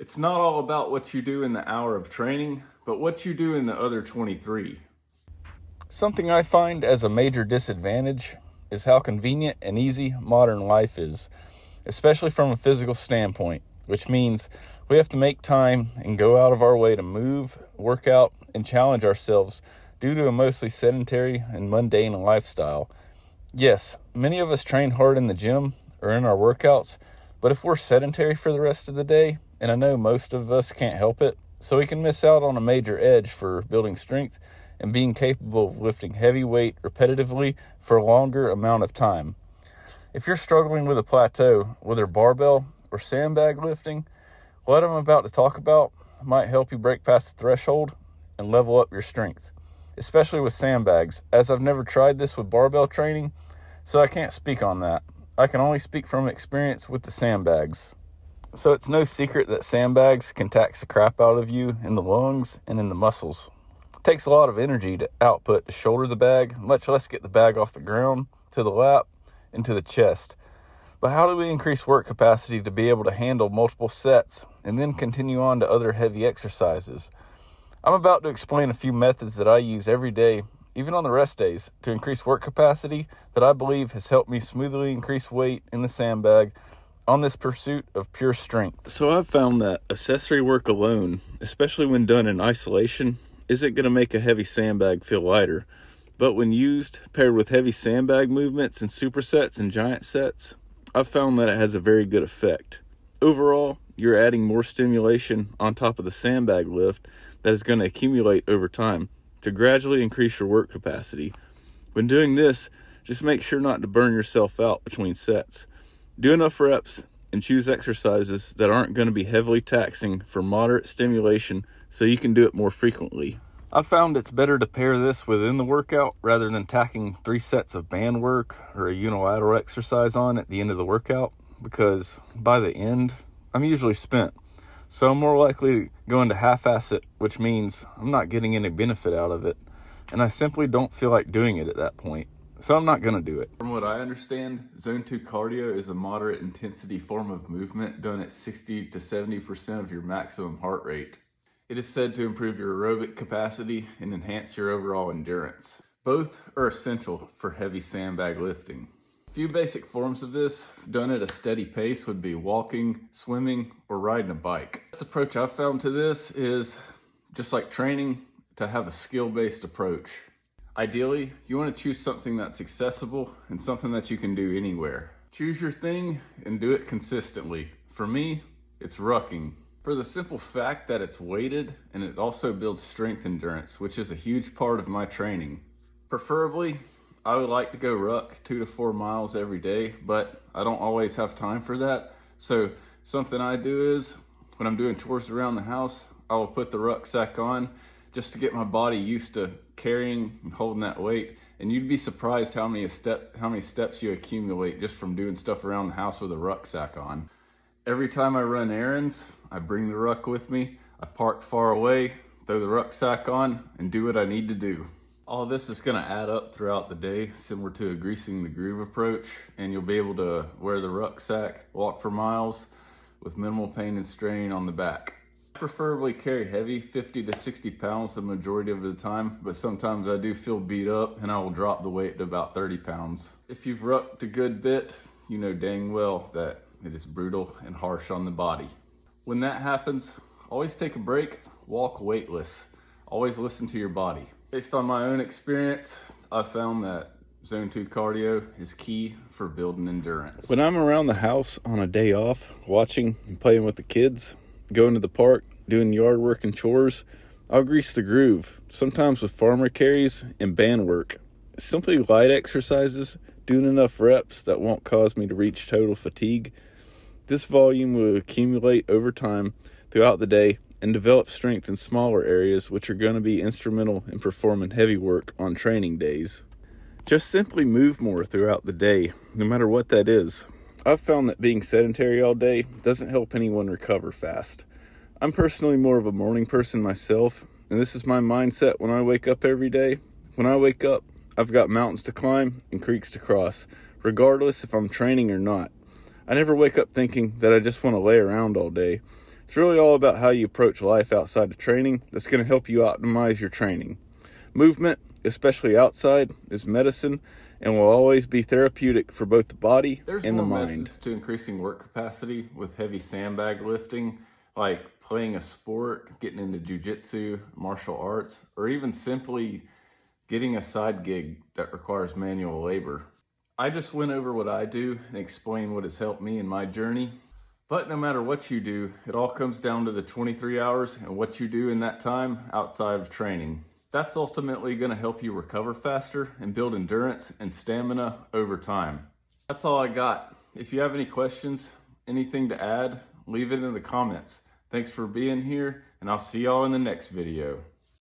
It's not all about what you do in the hour of training, but what you do in the other 23. Something I find as a major disadvantage is how convenient and easy modern life is, especially from a physical standpoint, which means we have to make time and go out of our way to move, work out, and challenge ourselves due to a mostly sedentary and mundane lifestyle. Yes, many of us train hard in the gym or in our workouts, but if we're sedentary for the rest of the day, and I know most of us can't help it, so we can miss out on a major edge for building strength and being capable of lifting heavy weight repetitively for a longer amount of time. If you're struggling with a plateau, whether barbell or sandbag lifting, what I'm about to talk about might help you break past the threshold and level up your strength, especially with sandbags, as I've never tried this with barbell training, so I can't speak on that. I can only speak from experience with the sandbags. So it's no secret that sandbags can tax the crap out of you in the lungs and in the muscles. It takes a lot of energy to output to shoulder the bag, much less get the bag off the ground, to the lap, and to the chest. But how do we increase work capacity to be able to handle multiple sets and then continue on to other heavy exercises? I'm about to explain a few methods that I use every day, even on the rest days, to increase work capacity that I believe has helped me smoothly increase weight in the sandbag on this pursuit of pure strength. So I've found that accessory work alone, especially when done in isolation, isn't going to make a heavy sandbag feel lighter. But when used, paired with heavy sandbag movements and supersets and giant sets, I've found that it has a very good effect. Overall, you're adding more stimulation on top of the sandbag lift that is going to accumulate over time to gradually increase your work capacity. When doing this, just make sure not to burn yourself out between sets. Do enough reps and choose exercises that aren't going to be heavily taxing for moderate stimulation so you can do it more frequently. I found it's better to pair this within the workout rather than tacking 3 sets of band work or a unilateral exercise on at the end of the workout, because by the end, I'm usually spent. So I'm more likely to go into half-ass it, which means I'm not getting any benefit out of it, and I simply don't feel like doing it at that point. So I'm not going to do it. From what I understand, Zone 2 cardio is a moderate intensity form of movement done at 60 to 70% of your maximum heart rate. It is said to improve your aerobic capacity and enhance your overall endurance. Both are essential for heavy sandbag lifting. A few basic forms of this, done at a steady pace, would be walking, swimming, or riding a bike. This approach I've found to this is, just like training, to have a skill-based approach. Ideally, you want to choose something that's accessible and something that you can do anywhere. Choose your thing and do it consistently. For me, it's rucking, for the simple fact that it's weighted and it also builds strength endurance, which is a huge part of my training. Preferably, I would like to go ruck 2 to 4 miles every day, but I don't always have time for that. So something I do is, when I'm doing chores around the house, I will put the rucksack on just to get my body used to carrying and holding that weight. And you'd be surprised how many steps you accumulate just from doing stuff around the house with a rucksack on. Every time I run errands, I bring the ruck with me. I park far away, throw the rucksack on, and do what I need to do. All of this is going to add up throughout the day, similar to a greasing the groove approach, and you'll be able to wear the rucksack, walk for miles with minimal pain and strain on the back. I preferably carry heavy, 50 to 60 pounds the majority of the time, but sometimes I do feel beat up and I will drop the weight to about 30 pounds. If you've rucked a good bit, you know dang well that it is brutal and harsh on the body. When that happens, always take a break, walk weightless. Always listen to your body. Based on my own experience, I've found that Zone 2 cardio is key for building endurance. When I'm around the house on a day off, watching and playing with the kids, going to the park, doing yard work and chores, I'll grease the groove, sometimes with farmer carries and band work. Simply light exercises, doing enough reps that won't cause me to reach total fatigue. This volume will accumulate over time throughout the day and develop strength in smaller areas, which are going to be instrumental in performing heavy work on training days. Just simply move more throughout the day, no matter what that is. I've found that being sedentary all day doesn't help anyone recover fast. I'm personally more of a morning person myself, and this is my mindset when I wake up every day. When I wake up, I've got mountains to climb and creeks to cross, regardless if I'm training or not. I never wake up thinking that I just want to lay around all day. It's really all about how you approach life outside of training that's going to help you optimize your training. Movement, especially outside, is medicine and will always be therapeutic for both the body and the There's more mind. methods to increasing work capacity with heavy sandbag lifting, like playing a sport, getting into jujitsu, martial arts, or even simply getting a side gig that requires manual labor. I just went over what I do and explained what has helped me in my journey. But no matter what you do, it all comes down to the 23 hours and what you do in that time outside of training. That's ultimately going to help you recover faster and build endurance and stamina over time. That's all I got. If you have any questions, anything to add, leave it in the comments. Thanks for being here, and I'll see y'all in the next video.